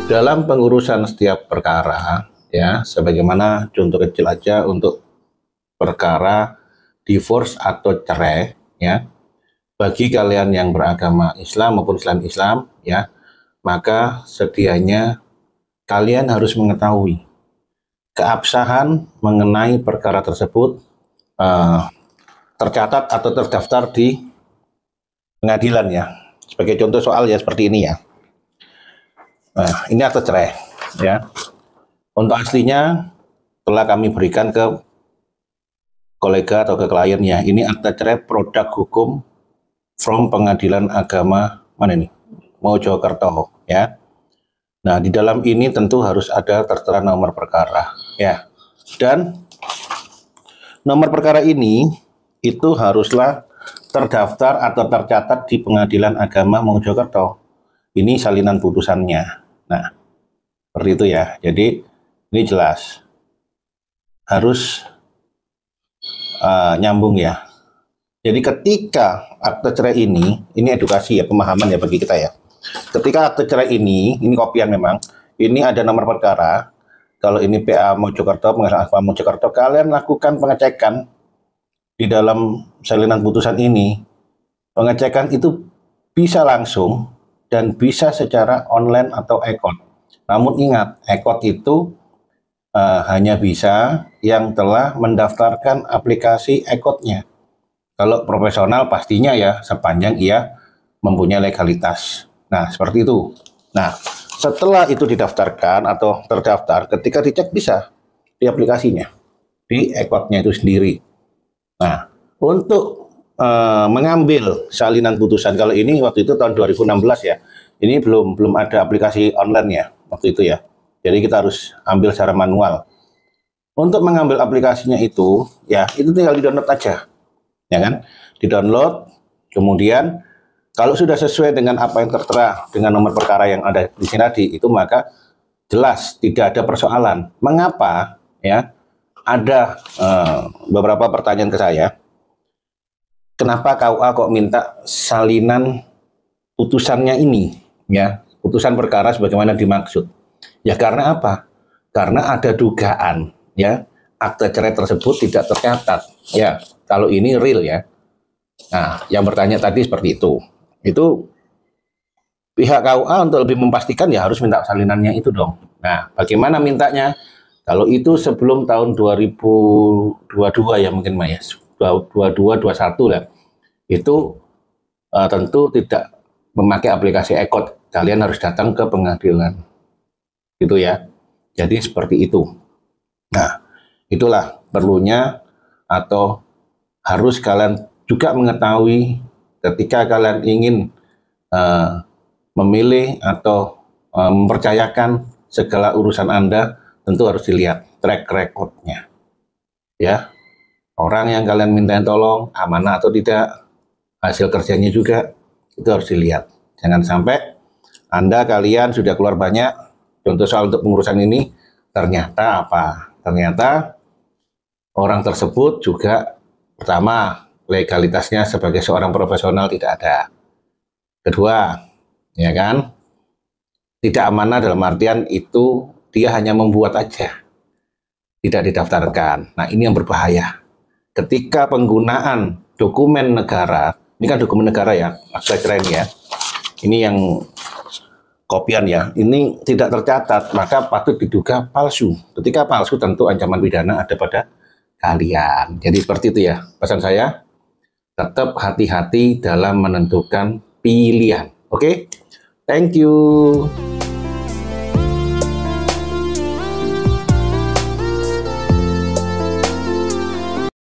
Dalam pengurusan setiap perkara, ya, sebagaimana contoh kecil aja untuk perkara divorce atau cerai, ya, bagi kalian yang beragama Islam maupun Islam, ya, maka sedianya kalian harus mengetahui keabsahan mengenai perkara tersebut tercatat atau terdaftar di pengadilan, ya. Sebagai contoh soal ya seperti ini ya. Nah, ini akte cerai, ya. Untuk aslinya telah kami berikan ke kolega atau ke kliennya. Ini akte cerai produk hukum from Pengadilan Agama mana ini? Mojokerto, ya. Nah, di dalam ini tentu harus ada tertera nomor perkara, ya. Dan nomor perkara ini itu haruslah terdaftar atau tercatat di Pengadilan Agama Mojokerto. Ini salinan putusannya. Nah, seperti itu ya. Jadi ini jelas harus nyambung ya. Jadi ketika akte cerai ini edukasi ya, pemahaman ya bagi kita ya. Ketika akte cerai ini kopian memang, ini ada nomor perkara. Kalau ini PA Mojokerto, Pengadilan Agama Mojokerto, kalian lakukan pengecekan di dalam salinan putusan ini. Pengecekan itu bisa langsung dan bisa secara online atau e-court. Namun ingat, e-court itu hanya bisa yang telah mendaftarkan aplikasi e-courtnya. Kalau profesional pastinya ya sepanjang ia mempunyai legalitas. Nah, seperti itu. Nah, setelah itu didaftarkan atau terdaftar, ketika dicek bisa di aplikasinya, di e-courtnya itu sendiri. Nah, untuk mengambil salinan putusan, kalau ini waktu itu tahun 2016 ya, ini belum ada aplikasi online ya waktu itu ya. Jadi kita harus ambil secara manual. Untuk mengambil aplikasinya itu, ya itu tinggal di-download aja, ya kan? Di-download, kemudian kalau sudah sesuai dengan apa yang tertera dengan nomor perkara yang ada di sini tadi, itu maka jelas tidak ada persoalan. Mengapa? Ya, ada beberapa pertanyaan ke saya. Kenapa KUA kok minta salinan putusannya ini, ya, putusan perkara sebagaimana dimaksud? Ya karena apa? Karena ada dugaan, ya, akte cerai tersebut tidak tercatat. Ya, kalau ini real ya. Nah, yang bertanya tadi seperti itu. Itu pihak KUA untuk lebih memastikan ya harus minta salinannya itu dong. Nah, bagaimana mintanya? Kalau itu sebelum tahun 2022 ya mungkin Mas ya. 22, 21 lah. Itu tentu tidak memakai aplikasi e-court. Kalian harus datang ke pengadilan. Gitu ya. Jadi seperti itu. Nah, itulah perlunya atau harus kalian juga mengetahui ketika kalian ingin memilih atau mempercayakan segala urusan Anda, tentu harus dilihat track record-nya. Ya. Orang yang kalian mintain tolong amanah atau tidak, hasil kerjanya juga itu harus dilihat. Jangan sampai kalian sudah keluar banyak, contoh soal untuk pengurusan ini, ternyata apa? Ternyata orang tersebut juga pertama legalitasnya sebagai seorang profesional tidak ada. Kedua, ya kan, tidak amanah dalam artian itu dia hanya membuat aja, tidak didaftarkan. Nah, ini yang berbahaya. Ketika penggunaan dokumen negara, ini kan dokumen negara ya, akte cerai ini ya, ini yang kopian ya, ini tidak tercatat, maka patut diduga palsu. Ketika palsu tentu ancaman pidana ada pada kalian. Jadi seperti itu ya, pesan saya, tetap hati-hati dalam menentukan pilihan. Oke, thank you.